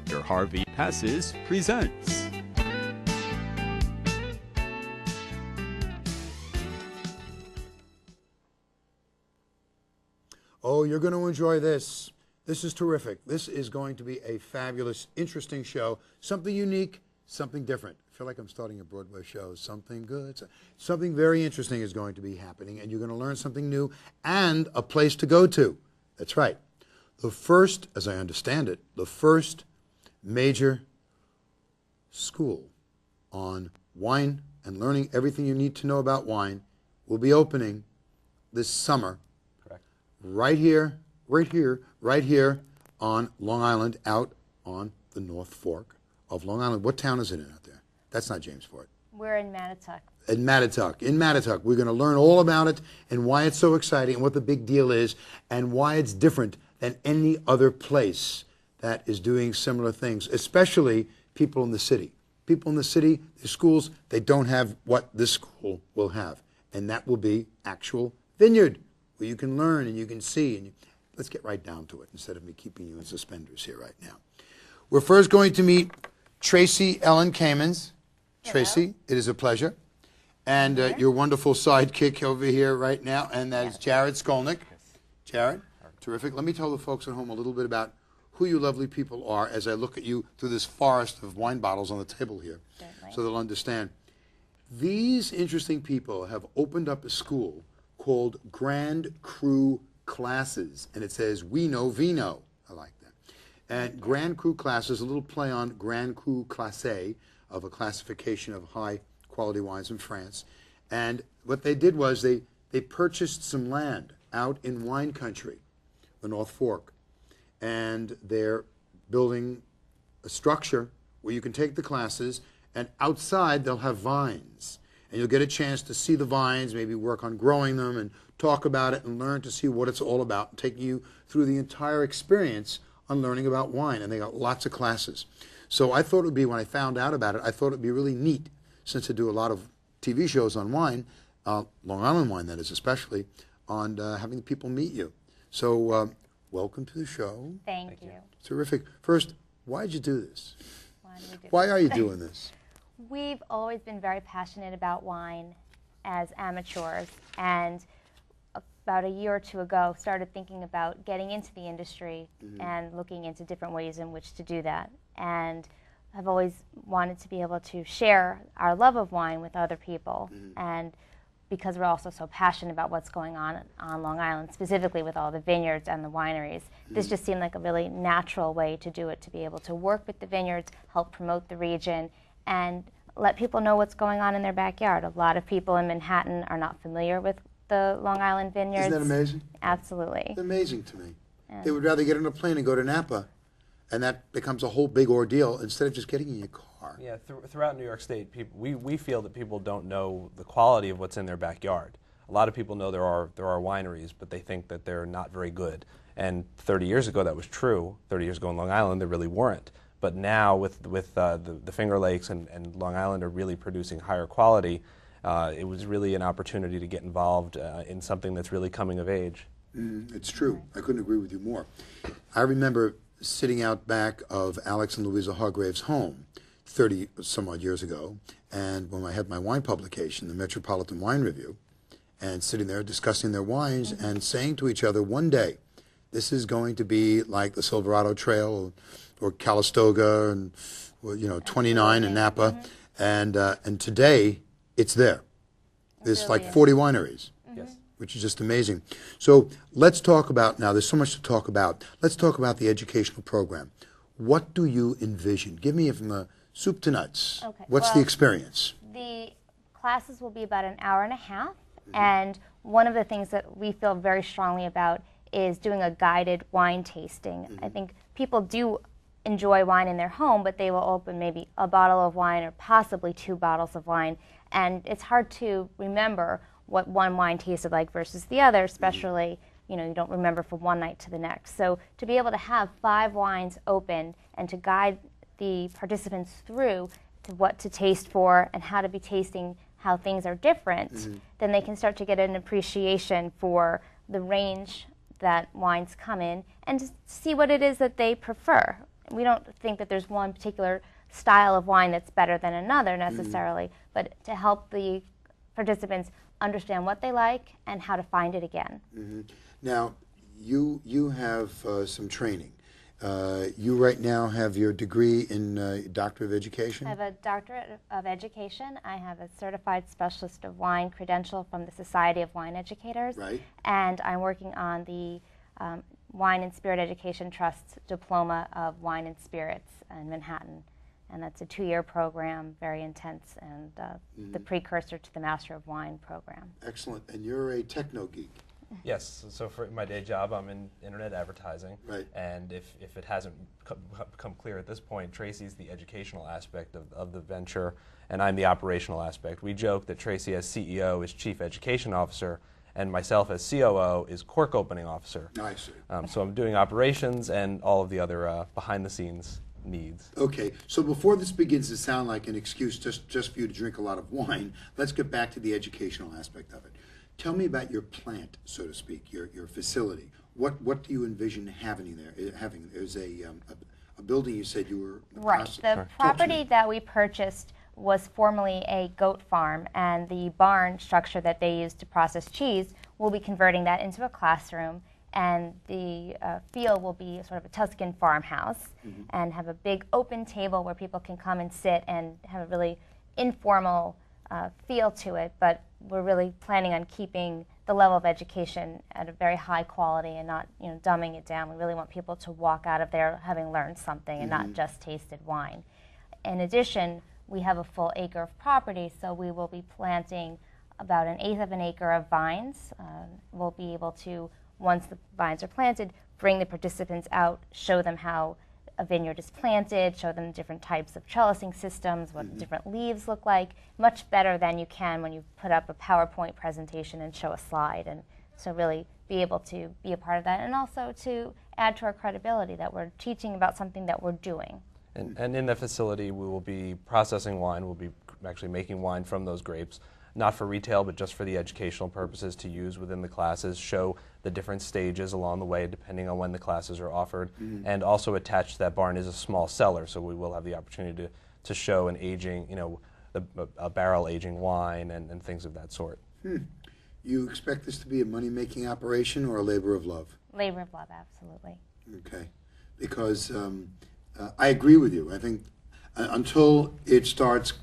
Dr. Harvey Passes presents. Oh, you're going to enjoy this. This is terrific. This is going to be a fabulous, interesting show. Something unique, something different. I feel like I'm starting a Broadway show. Something good. Something very interesting is going to be happening, and you're going to learn something new and a place to go to. That's right. The first, as I understand it, the first major school on wine and learning everything you need to know about wine will be opening this summer. Correct. Right here on Long Island, out on the North Fork of Long Island. What town is it in out there? That's not Jamesport. We're in Mattituck. In Mattituck. We're going to learn all about it and why it's so exciting and what the big deal is and why it's different than any other place that is doing similar things, especially people in the city. People in the city, the schools, they don't have what this school will have, and that will be actual vineyard where you can learn and you can see. And let's get right down to it instead of me keeping you in suspenders here right now. We're first going to meet Tracy Ellen Kamens. Tracy, it is a pleasure. And your wonderful sidekick over here right now, and that is Jared Skolnick. Jared, terrific. Let me tell the folks at home a little bit about who you lovely people are as I look at you through this forest of wine bottles on the table here, so they'll understand. These interesting people have opened up a school called Grand Cru Classes, and it says, "We know vino." I like that. And Grand Cru Classes, a little play on Grand Cru Classes, of a classification of high-quality wines in France. And what they did was they purchased some land out in wine country, the North Fork, and they're building a structure where you can take the classes, and outside they'll have vines. And you'll get a chance to see the vines, maybe work on growing them and talk about it and learn to see what it's all about, taking you through the entire experience on learning about wine. And they got lots of classes. So I thought it would be, when I found out about it, I thought it would be really neat, since I do a lot of TV shows on wine, Long Island wine that is especially, on having people meet you. So welcome to the show. Thank you. Terrific. First, why did you do this? Why are you doing this? We've always been very passionate about wine as amateurs, and about a year or two ago started thinking about getting into the industry and looking into different ways in which to do that. And I've always wanted to be able to share our love of wine with other people. And because we're also so passionate about what's going on Long Island, specifically with all the vineyards and the wineries, this just seemed like a really natural way to do it, to be able to work with the vineyards, help promote the region, and let people know what's going on in their backyard. A lot of people in Manhattan are not familiar with the Long Island vineyards. Isn't that amazing? Absolutely. It's amazing to me. They would rather get on a plane and go to Napa, and that becomes a whole big ordeal instead of just getting in your car. Yeah, throughout New York State, we feel that people don't know the quality of what's in their backyard. A lot of people know there are wineries, but they think that they're not very good. And 30 years ago, that was true. 30 years ago in Long Island, there really weren't. But now, with the Finger Lakes and Long Island are really producing higher quality, it was really an opportunity to get involved in something that's really coming of age. It's true. I couldn't agree with you more. I remember sitting out back of Alex and Louisa Hargrave's home 30 some odd years ago, and when I had my wine publication, the Metropolitan Wine Review, and sitting there discussing their wines and saying to each other, one day, this is going to be like the Silverado Trail or Calistoga and 29 in Napa, and today it's there. There's like 40 wineries. Yes. Which is just amazing. So let's talk about, now there's so much to talk about, let's talk about the educational program. What do you envision? Give me from the soup to nuts. Okay. What's the experience? The classes will be about an hour and a half, and one of the things that we feel very strongly about is doing a guided wine tasting. I think people do enjoy wine in their home, but they will open maybe a bottle of wine or possibly 2 bottles of wine, and it's hard to remember what one wine tasted like versus the other, especially, you don't remember from one night to the next. So to be able to have 5 wines open and to guide the participants through to what to taste for and how to be tasting how things are different, then they can start to get an appreciation for the range that wines come in and to see what it is that they prefer. we don't think that there's one particular style of wine that's better than another necessarily, but to help the participants understand what they like and how to find it again. Now, you have some training. You right now have your degree in Doctor of Education? I have a Doctorate of Education. I have a Certified Specialist of Wine credential from the Society of Wine Educators. Right. And I'm working on the Wine and Spirit Education Trust's Diploma of Wine and Spirits in Manhattan. And that's a 2-year program, very intense, and the precursor to the Master of Wine program. Excellent. And you're a techno geek. Yes, so for my day job, I'm in internet advertising. Right. And if it hasn't become clear at this point, Tracy's the educational aspect of the venture, and I'm the operational aspect. We joke that Tracy as CEO is Chief Education Officer, and myself as COO is Cork Opening Officer. I see. So I'm doing operations and all of the other behind-the-scenes needs. Okay, so before this begins to sound like an excuse just for you to drink a lot of wine, let's get back to the educational aspect of it. Tell me about your plant, so to speak, your facility. What do you envision having there? There's a building you said you were... Right. The property that we purchased was formerly a goat farm, and the barn structure that they used to process cheese, we'll be converting that into a classroom, and the field will be sort of a Tuscan farmhouse, and have a big open table where people can come and sit and have a really informal feel to it, but we're really planning on keeping the level of education at a very high quality and not, dumbing it down. We really want people to walk out of there having learned something and not just tasted wine. In addition, we have a full acre of property, so we will be planting about 1/8 of an acre of vines. We'll be able to, once the vines are planted, bring the participants out, show them how a vineyard is planted, show them different types of trellising systems, what different leaves look like, much better than you can when you put up a PowerPoint presentation and show a slide. And so really be able to be a part of that, and also to add to our credibility that we're teaching about something that we're doing. And in the facility, we will be processing wine. We'll be actually making wine from those grapes, not for retail, but just for the educational purposes to use within the classes, show the different stages along the way, depending on when the classes are offered. And also attached to that barn is a small cellar, so we will have the opportunity to show an aging, a barrel aging wine and things of that sort. You expect this to be a money-making operation or a labor of love? Labor of love, absolutely. Okay. Because I agree with you. I think until it starts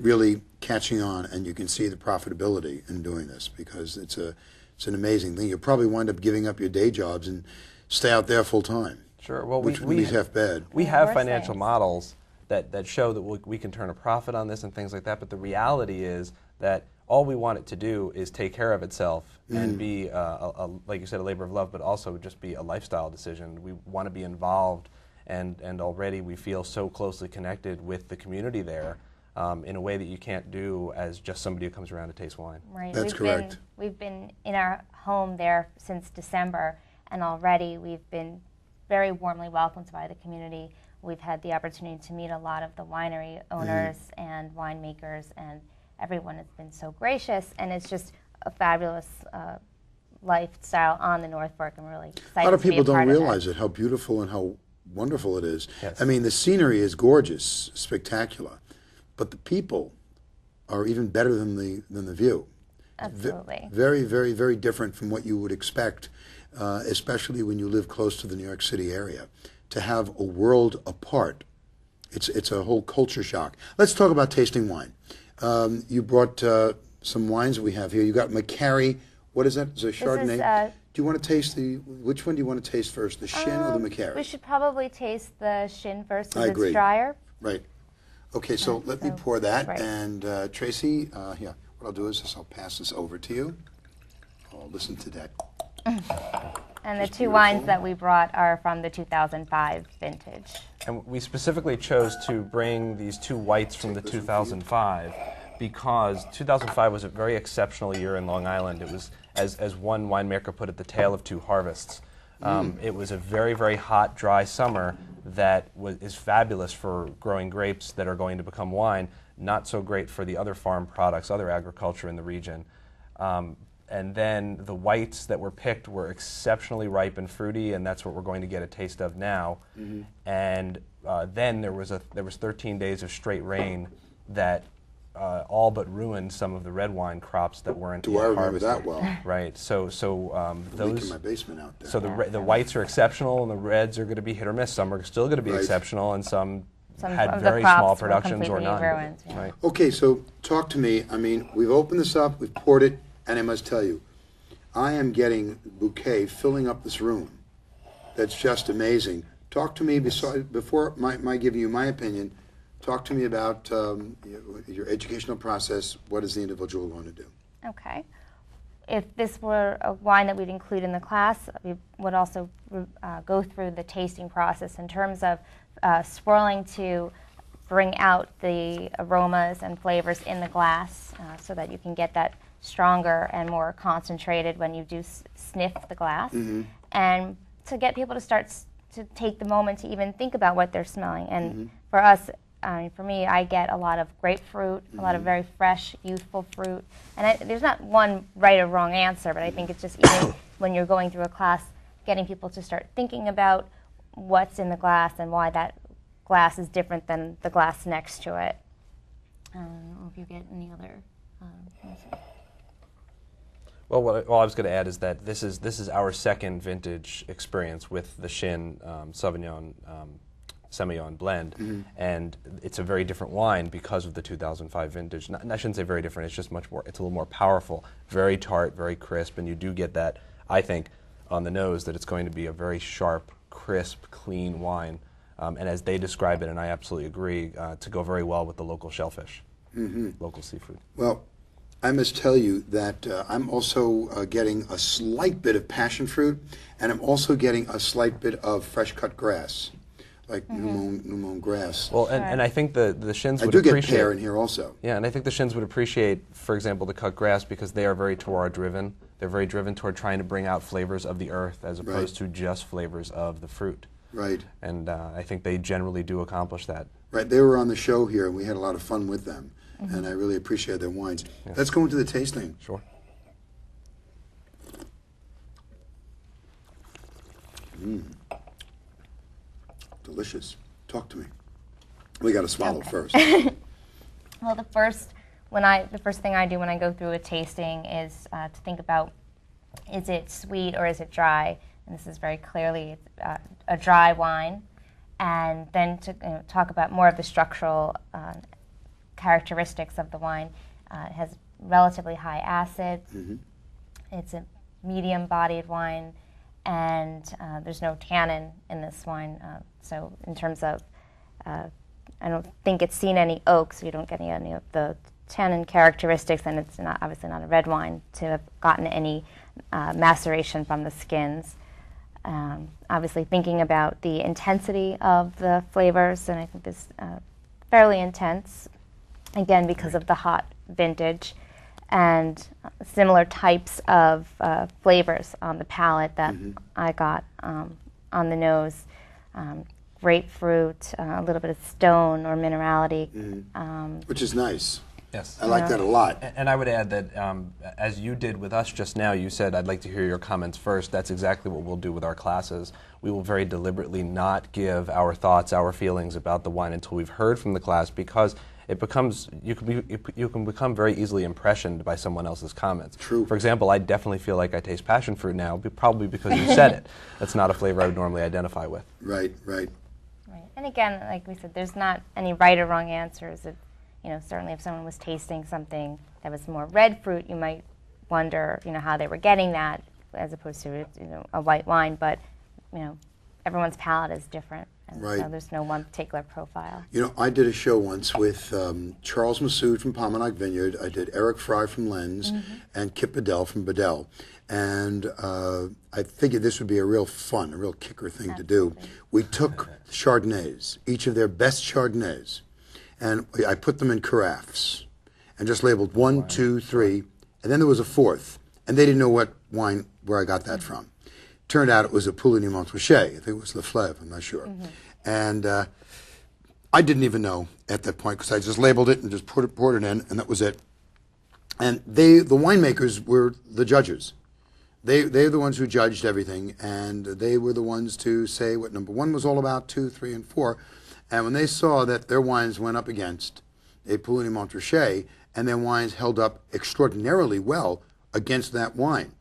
really catching on and you can see the profitability in doing this, because it's an amazing thing. You'll probably wind up giving up your day jobs and stay out there full time. Sure. Well, which would be half bad. We have financial models that show that we can turn a profit on this and things like that, but the reality is that all we want it to do is take care of itself and be, like you said, a labor of love, but also just be a lifestyle decision. We want to be involved, and already we feel so closely connected with the community there in a way that you can't do as just somebody who comes around to taste wine. Right. That's correct. We've been in our home there since December, and already we've been very warmly welcomed by the community. We've had the opportunity to meet a lot of the winery owners and winemakers, and everyone has been so gracious, and it's just a fabulous lifestyle on the North Fork. I'm really excited to be a part of it. A lot of people don't realize it, how beautiful and how wonderful it is. Yes. I mean, the scenery is gorgeous, spectacular, but the people are even better than the view. Absolutely. Very, very, very different from what you would expect, especially when you live close to the New York City area. To have a world apart, it's a whole culture shock. Let's talk about tasting wine. You brought some wines we have here. You got McCary. What is that? Is it a Chardonnay? Do you want to taste which one do you want to taste first, the Shin or the McCary? We should probably taste the Shin first I because agree. it's drier. Right. Okay, so let me pour that. right. And Tracy, here, what I'll do is I'll pass this over to you. Oh, listen to that. And the Just two beautiful. wines that we brought are from the 2005 vintage. And we specifically chose to bring these two whites from the 2005 because 2005 was a very exceptional year in Long Island. It was, as one winemaker put it, the tale of two harvests. It was a very, very hot, dry summer that is fabulous for growing grapes that are going to become wine, not so great for the other farm products, other agriculture in the region. and then the whites that were picked were exceptionally ripe and fruity, and that's what we're going to get a taste of now. And then there was 13 days of straight rain that all but ruined some of the red wine crops that weren't Do I remember harvested. that well? Right. So Leak in those. my basement out there. So the whites are exceptional, and the reds are going to be hit or miss. Some are still going to be Right. exceptional, and some had of the very crops small were productions or completely none. ruined, yeah. Right. Okay, so talk to me. I mean, we've opened this up, we've poured it, and I must tell you, I am getting bouquet filling up this room. That's just amazing. Talk to me, before my giving you my opinion, talk to me about your educational process. What is the individual going to do? Okay. If this were a wine that we'd include in the class, we would also go through the tasting process in terms of swirling to bring out the aromas and flavors in the glass so that you can get that stronger and more concentrated when you do sniff the glass. And to get people to start to take the moment to even think about what they're smelling. And for us, for me, I get a lot of grapefruit, a lot of very fresh, youthful fruit. And there's not one right or wrong answer, but I think it's just even when you're going through a class, getting people to start thinking about what's in the glass and why that glass is different than the glass next to it. I don't know if you get any other answers. Well, what I was going to add is that this is our second vintage experience with the Shin Sauvignon Semillon blend, and it's a very different wine because of the 2005 vintage. I shouldn't say very different. It's just much more. It's a little more powerful, very tart, very crisp, and you do get that. I think on the nose that it's going to be a very sharp, crisp, clean wine, and as they describe it, and I absolutely agree, to go very well with the local shellfish, local seafood. Well, I must tell you that I'm also getting a slight bit of passion fruit, and I'm also getting a slight bit of fresh cut grass, like new mown grass. Well, and I think the Shins I would do get appreciate. pear in here also. Yeah, and I think the Shins would appreciate, for example, the cut grass because they are very terroir driven. They're very driven toward trying to bring out flavors of the earth as opposed to just flavors of the fruit. Right. And I think they generally do accomplish that. Right. They were on the show here, and we had a lot of fun with them, and I really appreciate their wines. Yeah. Let's go into the tasting. Sure. Delicious. Talk to me. We got to swallow first. Well, the first thing I do when I go through a tasting is to think about, is it sweet or is it dry? And this is very clearly a dry wine. And then to talk about more of the structural characteristics of the wine. It has relatively high acid. It's a medium-bodied wine, and there's no tannin in this wine. So in terms of, I don't think it's seen any oak, so you don't get any of the tannin characteristics, and it's obviously not a red wine to have gotten any maceration from the skins. Obviously thinking about the intensity of the flavors, and I think this fairly intense, again because of the hot vintage, and similar types of flavors on the palate that I got on the nose. Grapefruit, a little bit of stone or minerality. Which is nice. Yes. I like that a lot. And I would add that, as you did with us just now, you said, I'd like to hear your comments first. That's exactly what we'll do with our classes. We will very deliberately not give our thoughts, our feelings about the wine until we've heard from the class, because it becomes, you can become very easily impressioned by someone else's comments. True. For example, I definitely feel like I taste passion fruit now, probably because you said it. That's not a flavor I would normally identify with. Right, right. Right. And again, like we said, there's not any right or wrong answers. Certainly if someone was tasting something that was more red fruit, you might wonder, how they were getting that as opposed to, a white wine. But, everyone's palate is different. And Right. so there's no one particular profile. I did a show once with Charles Massoud from Palmanac Vineyard. I did Eric Fry from Lens and Kip Bedell from Bedell. And I figured this would be a real kicker thing to do. We took Chardonnays, each of their best Chardonnays, and I put them in carafes and just labeled 1, 2, 3, and then there was a fourth, and they didn't know what wine, where I got that from. Turned out it was a Pouligny Montrachet. I think it was Le Fleuve, I'm not sure. And I didn't even know at that point because I just labeled it and just poured it in, and that was it. And the winemakers were the judges. They're the ones who judged everything, and they were the ones to say what number 1 was all about, 2, 3, and 4. And when they saw that their wines went up against a Pouligny Montrachet, and their wines held up extraordinarily well against that wine.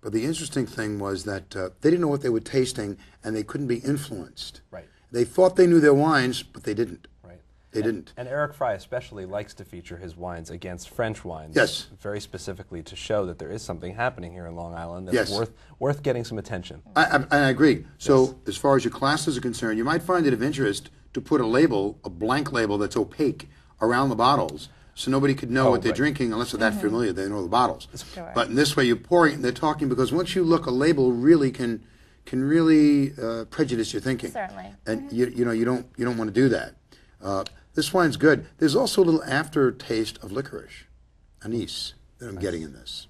But the interesting thing was that they didn't know what they were tasting, and they couldn't be influenced. Right. They thought they knew their wines, but they didn't. Right. They didn't. And Eric Fry especially likes to feature his wines against French wines. Yes. Very specifically to show that there is something happening here in Long Island that's Yes. worth getting some attention. I agree. So as far as your classes are concerned, you might find it of interest to put a label, a blank label that's opaque around the bottles, so nobody could know what they're drinking unless they're that familiar. They know the bottles. Sure. But in this way, you're pouring it and they're talking, because once you look, a label really can really prejudice your thinking. Certainly. And you know, you don't want to do that. This wine's good. There's also a little aftertaste of licorice, anise, that I'm getting in this.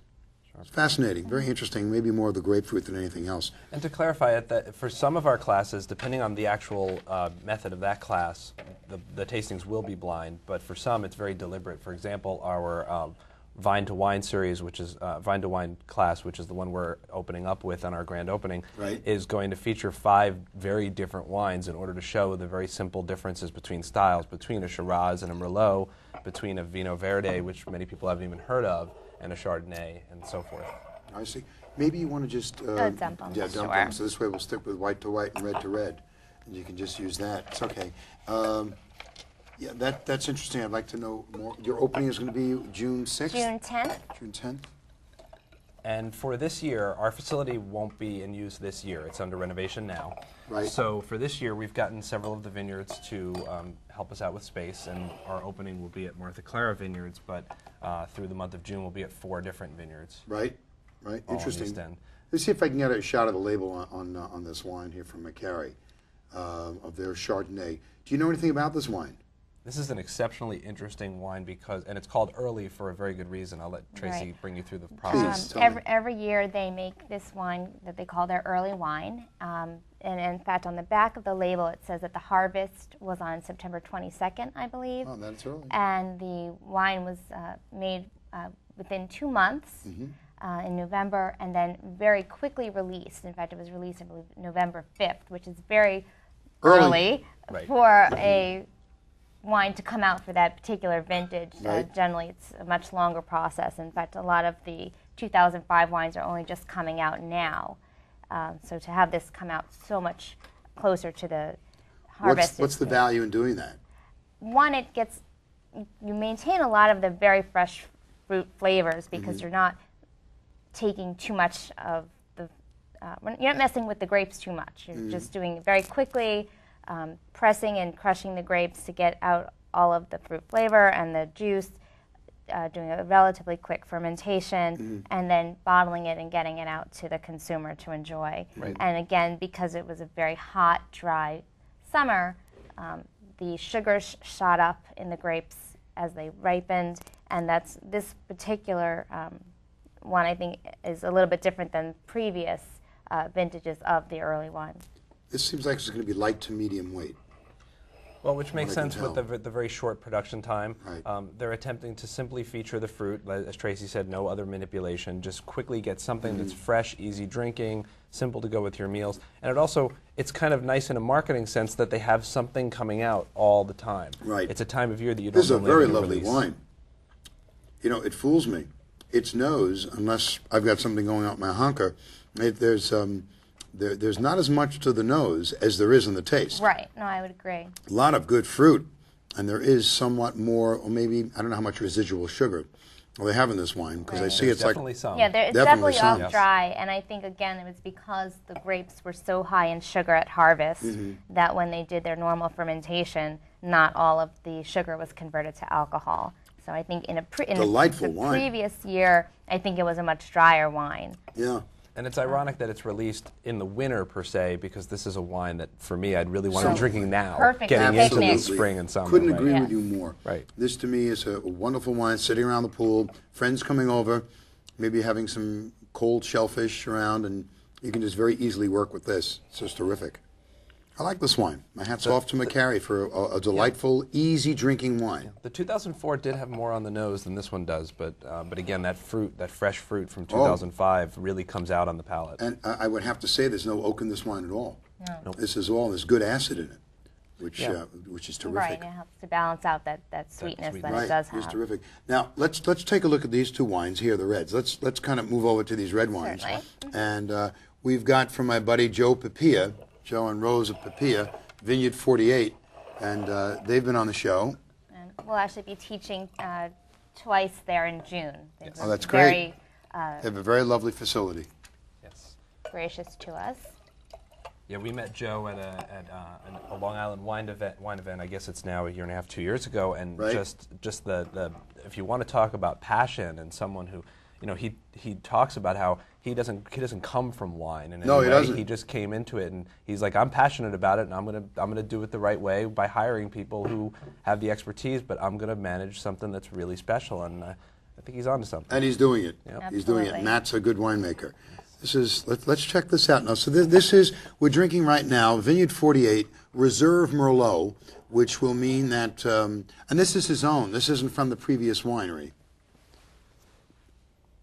It's fascinating, very interesting, maybe more of the grapefruit than anything else. And to clarify it, that for some of our classes, depending on the actual method of that class, the tastings will be blind, but for some it's very deliberate. For example, our Vine to Wine series, which is Vine to Wine class, which is the one we're opening up with on our grand opening, Right. is going to feature 5 very different wines in order to show the very simple differences between styles, between a Shiraz and a Merlot, between a Vino Verde, which many people haven't even heard of, and a Chardonnay, and so forth. I see. Maybe you want to just dump them, dump sure. them. So this way we'll stick with white to white and red to red, and you can just use that. It's okay. Yeah, that's interesting. I'd like to know more. Your opening is going to be June 6th? June 10th. June 10th? And for this year, our facility won't be in use this year. It's under renovation now. Right. So for this year, we've gotten several of the vineyards to help us out with space, and our opening will be at Martha Clara Vineyards, but through the month of June, we'll be at 4 different vineyards. Right. all on the Interesting. East End. Let's see if I can get a shot of the label on this wine here from McCary, of their Chardonnay. Do you know anything about this wine? This is an exceptionally interesting wine and it's called early for a very good reason. I'll let Tracy Right. bring you through the process. Tell me. Every year they make this wine that they call their early wine. And in fact, on the back of the label, it says that the harvest was on September 22nd, I believe. Oh, that's early. And the wine was made within 2 months in November, and then very quickly released. In fact, it was released, I believe, November 5th, which is very early Right. for a wine to come out for that particular vintage. Right. Generally, it's a much longer process. In fact, a lot of the 2005 wines are only just coming out now. So to have this come out so much closer to the harvest. What's the value in doing that? One, you maintain a lot of the very fresh fruit flavors because you're not taking too much of you're not messing with the grapes too much. You're just doing it very quickly, pressing and crushing the grapes to get out all of the fruit flavor and the juice, doing a relatively quick fermentation, and then bottling it and getting it out to the consumer to enjoy. Right. And again, because it was a very hot, dry summer, the sugar shot up in the grapes as they ripened, and this particular one, I think, is a little bit different than previous vintages of the early wine. This seems like it's going to be light to medium weight. Well, which makes I can sense with the very short production time. Right. They're attempting to simply feature the fruit, as Tracy said, no other manipulation. Just quickly get something that's fresh, easy drinking, simple to go with your meals. And it's kind of nice in a marketing sense that they have something coming out all the time. Right. It's a time of year that you don't This is a normally very have a lovely release. wine. You know, it fools me. Its nose, unless I've got something going on my honker, there's not as much to the nose as there is in the taste. Right. No, I would agree. A lot of good fruit, and there is somewhat more, or maybe, I don't know how much residual sugar they have in this wine, because I Right. see There's it's like, definitely some. Yeah, it's Definitely definitely some. off Yes. dry, and I think again it was because the grapes were so high in sugar at harvest that when they did their normal fermentation, not all of the sugar was converted to alcohol. So I think in Delightful the wine. previous year, I think it was a much drier wine. yeah. And it's ironic that it's released in the winter per se, because this is a wine that, for me, I'd really want to be drinking now, Perfect getting for into the picnic. spring and summer. Couldn't right? agree Yes. with you more. Right. This to me is a wonderful wine, sitting around the pool, friends coming over, maybe having some cold shellfish around, and you can just very easily work with this. It's just terrific. I like this wine. My hat's off to McCary for a delightful, easy drinking wine. The 2004 did have more on the nose than this one does, but again, that fresh fruit from 2005 really comes out on the palate. And I would have to say there's no oak in this wine at all. No. Nope. There's good acid in it, which is terrific. Right, and it helps to balance out that sweetness that Right, it does have. it's terrific. Now let's take a look at these two wines here, the reds. Let's kind of move over to these red wines. Certainly. And we've got from my buddy Joe Papilla, Joe and Rose of Papilla, Vineyard 48, and they've been on the show. And we'll actually be teaching twice there in June. Oh, that's great. They have a very lovely facility. Yes. Gracious to us. Yeah, we met Joe at a Long Island wine event. I guess it's now a year and a half, 2 years ago, and Right. just the if you want to talk about passion and someone who, he talks about how he doesn't come from wine in any No, he way. doesn't. He just came into it, and he's like, I'm passionate about it, and I'm gonna do it the right way by hiring people who have the expertise, but I'm gonna manage something that's really special, and I think he's onto something. And he's doing it. Yep. He's doing it. Absolutely. Matt's a good winemaker. Let's check this out now. So we're drinking right now Vineyard 48 Reserve Merlot, which will mean that, and this is his own. This isn't from the previous winery.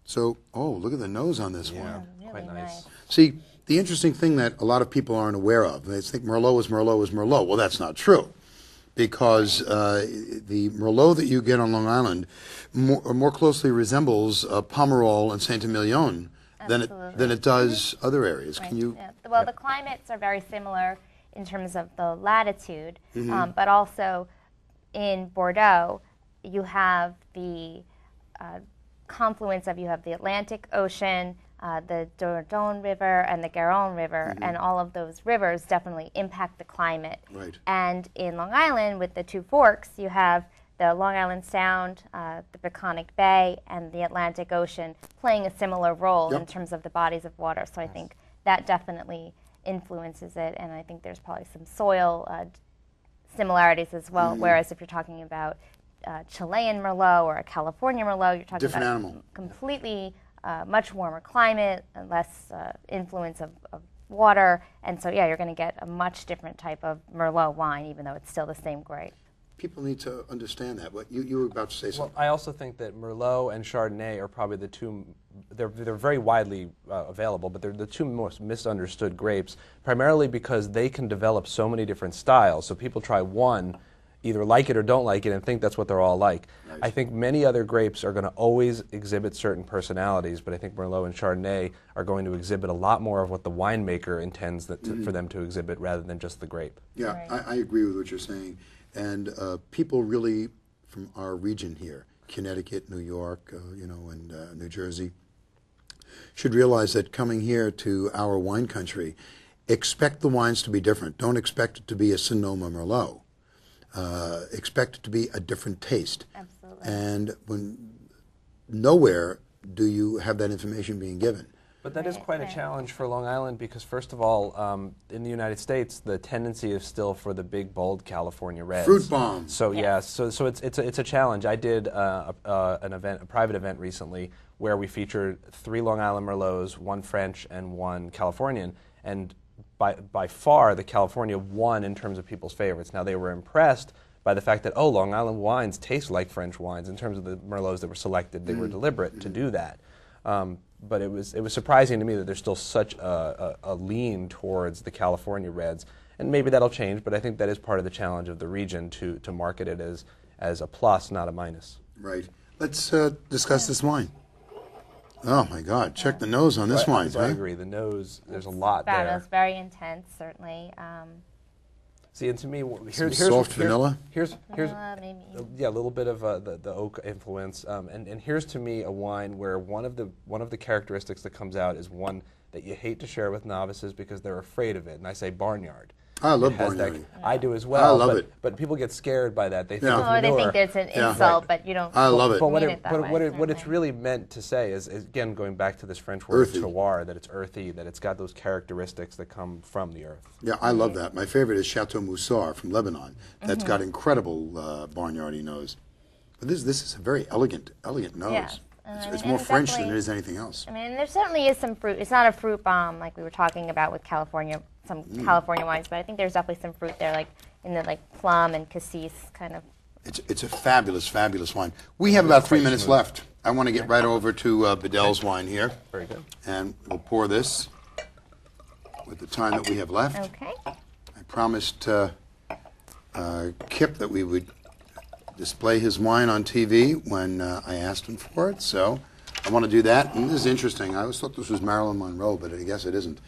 So, look at the nose on this Yeah, one. Really quite nice. See, the interesting thing that a lot of people aren't aware of, they think Merlot is Merlot is Merlot. Well, that's not true, because the Merlot that you get on Long Island more closely resembles Pomerol and Saint-Emilion than it does other areas. Right. Can you? Yeah. Well, the climates are very similar in terms of the latitude, but also in Bordeaux, you have the confluence of, you have the Atlantic Ocean, the Dordogne River, and the Garonne River, and all of those rivers definitely impact the climate. Right. And in Long Island, with the two forks, you have the Long Island Sound, the Peconic Bay, and the Atlantic Ocean playing a similar role Yep. in terms of the bodies of water. So I think that definitely influences it, and I think there's probably some soil similarities as well. Whereas if you're talking about Chilean Merlot or a California Merlot, you're talking Different about animal. completely much warmer climate, and less influence of water, and so you're going to get a much different type of Merlot wine, even though it's still the same grape. People need to understand that. What you were about to say Well, something. I also think that Merlot and Chardonnay are probably the two. They're very widely available, but they're the two most misunderstood grapes, primarily because they can develop so many different styles. So people try one, either like it or don't like it, and think that's what they're all like. Right. I think many other grapes are going to always exhibit certain personalities, but I think Merlot and Chardonnay are going to exhibit a lot more of what the winemaker intends for them to exhibit, rather than just the grape. Yeah, Right. I agree with what you're saying. And people really from our region here, Connecticut, New York, and New Jersey, should realize that coming here to our wine country, expect the wines to be different. Don't expect it to be a Sonoma Merlot. Expect it to be a different taste. Absolutely. And nowhere do you have that information being given. But that is Right, quite a right. challenge for Long Island because, first of all, in the United States, the tendency is still for the big, bold California reds. Fruit bombs. So Yes. so it's a challenge. I did a private event recently where we featured 3 Long Island Merlots, 1 French and 1 Californian, and by far the California won in terms of people's favorites. Now they were impressed by the fact that Long Island wines taste like French wines in terms of the Merlots that were selected. They were deliberate to do that. But it was surprising to me that there's still such a lean towards the California reds, and maybe that'll change. But I think that is part of the challenge of the region to market it as a plus, not a minus. Right. Let's discuss this wine. Oh my God! Check the nose on this wine. So I agree. The nose, there's a lot there. It's very intense, certainly. See, and to me, here's soft vanilla? Here's Maybe. yeah, a little bit of the oak influence, and here's to me a wine where one of the characteristics that comes out is one that you hate to share with novices because they're afraid of it, and I say barnyard. I love It has that- barnyard. I do as well. I love but, it. But people get scared by that. They think Yeah. of Or they manure. think there's an Yeah. insult, Right. but you don't. I love it. But what mean it, it that but way, what it's certainly. really meant to say is again going back to this French word Earthy. terroir, that it's earthy, that it's got those characteristics that come from the earth. Yeah, I love that. My favorite is Chateau Moussard from Lebanon. That's got incredible barnyardy nose. But this is a very elegant nose. Yeah, It's more French than it is anything else. I mean, there certainly is some fruit. It's not a fruit bomb like we were talking about with California, some California wines, but I think there's definitely some fruit there, like in the plum and cassis kind of. It's a fabulous, fabulous wine. We have about 3 minutes left. I want to get right over to Bedell's wine here. Very good. And we'll pour this with the time that we have left. Okay. I promised Kip that we would display his wine on TV when I asked him for it, so I want to do that. And this is interesting. I always thought this was Marilyn Monroe, but I guess it isn't.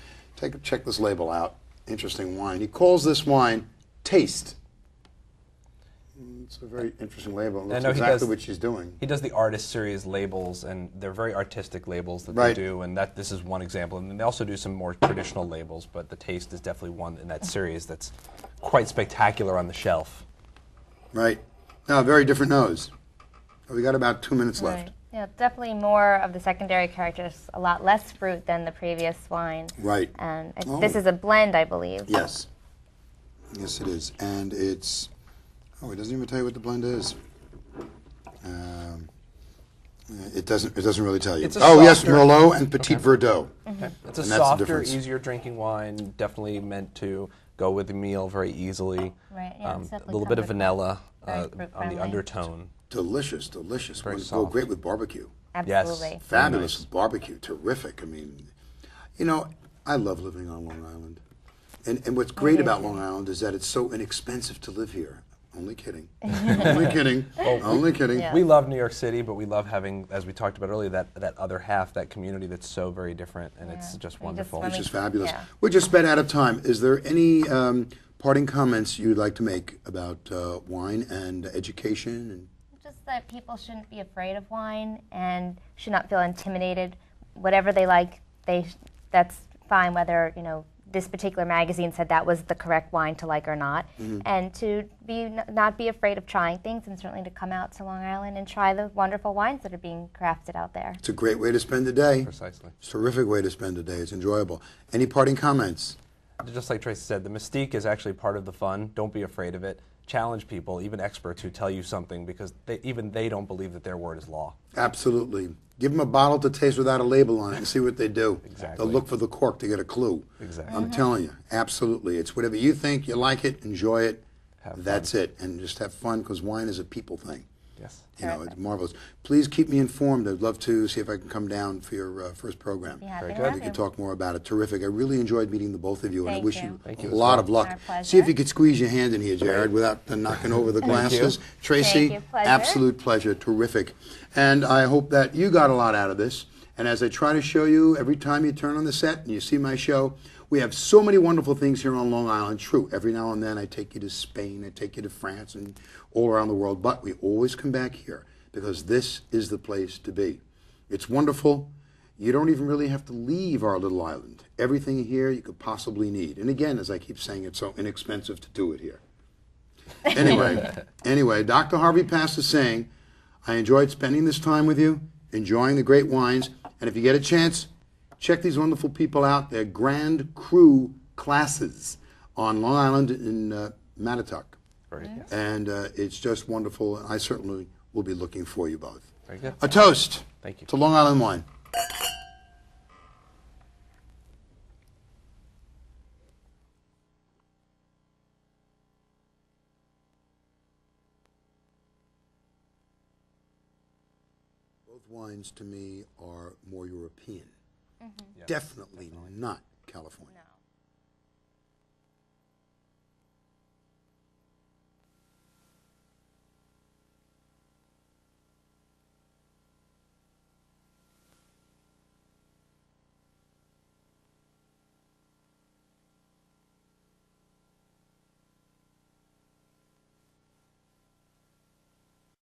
Check this label out. Interesting wine. He calls this wine Taste. It's a very interesting label. It looks exactly what she's doing. He does the artist series labels, and they're very artistic labels that Right. they do, and this is one example. And then they also do some more traditional labels, but the Taste is definitely one in that series that's quite spectacular on the shelf. Right. Now, a very different nose. We got about 2 minutes left. Right. Yeah, definitely more of the secondary characters, a lot less fruit than the previous wine. Right. And this is a blend, I believe. Yes. Yes, it is. And it's... Oh, it doesn't even tell you what the blend is. It doesn't really tell you. It's a yes, softer- Merlot and Petit Verdot. Okay. It's a And that's the softer, difference. easier drinking wine, definitely meant to go with the meal very easily. Right, yeah, it's A definitely little bit of comfortable. vanilla Very on fruit-friendly. the undertone. Delicious, delicious. Very Would go soft. great with barbecue. Absolutely. Yes. Fabulous nice. with barbecue. Terrific. I mean, I love living on Long Island. And what's great about Long Island is that it's so inexpensive to live here. Only kidding. Only kidding. Only kidding. Yeah. We love New York City, but we love having, as we talked about earlier, that other half, that community that's so very different, and it's just wonderful. wanna Which is fabulous. Yeah. We're just about out of time. Is there any parting comments you'd like to make about wine and education? And Just that people shouldn't be afraid of wine and should not feel intimidated. Whatever they like, that's fine. Whether this particular magazine said that was the correct wine to like or not, and to not be afraid of trying things, and certainly to come out to Long Island and try the wonderful wines that are being crafted out there. it's a great way to spend the day. Precisely. It's a terrific way to spend the day. It's enjoyable. Any parting comments? Just like Tracy said, the mystique is actually part of the fun. Don't be afraid of it. Challenge people, even experts who tell you something, because even they don't believe that their word is law. Absolutely. Give them a bottle to taste without a label on it and see what they do. Exactly. They'll look for the cork to get a clue. Exactly. I'm telling you, absolutely. It's whatever you think, you like it, enjoy it. Have That's it. And just have fun, because wine is a people thing. Yes. It's marvelous. Please keep me informed. I'd love to see if I can come down for your first program. Be happy Very to good. have We can you. talk more about it. Terrific. I really enjoyed meeting the both of you, and I Thank wish you. you Thank a you as lot well. of luck. Our pleasure. See if you could squeeze your hand in here, Jared, without knocking over the glasses. Tracy, Thank you. Pleasure. absolute pleasure. Terrific. And I hope that you got a lot out of this. And as I try to show you every time you turn on the set and you see my show, we have so many wonderful things here on Long Island. True, every now and then I take you to Spain, I take you to France, and all around the world. But we always come back here, because this is the place to be. It's wonderful. You don't even really have to leave our little island. Everything here you could possibly need. And again, as I keep saying, it's so inexpensive to do it here. Anyway, Dr. Harvey Passes is saying, I enjoyed spending this time with you, enjoying the great wines, and if you get a chance, check these wonderful people out. They're Grand Cru Classes on Long Island in Mattatuck. Very yes. And it's just wonderful. I certainly will be looking for you both. Very good. A toast Thank you. to Long Island wine. Both wines to me are more European. Yes. Definitely not California. No.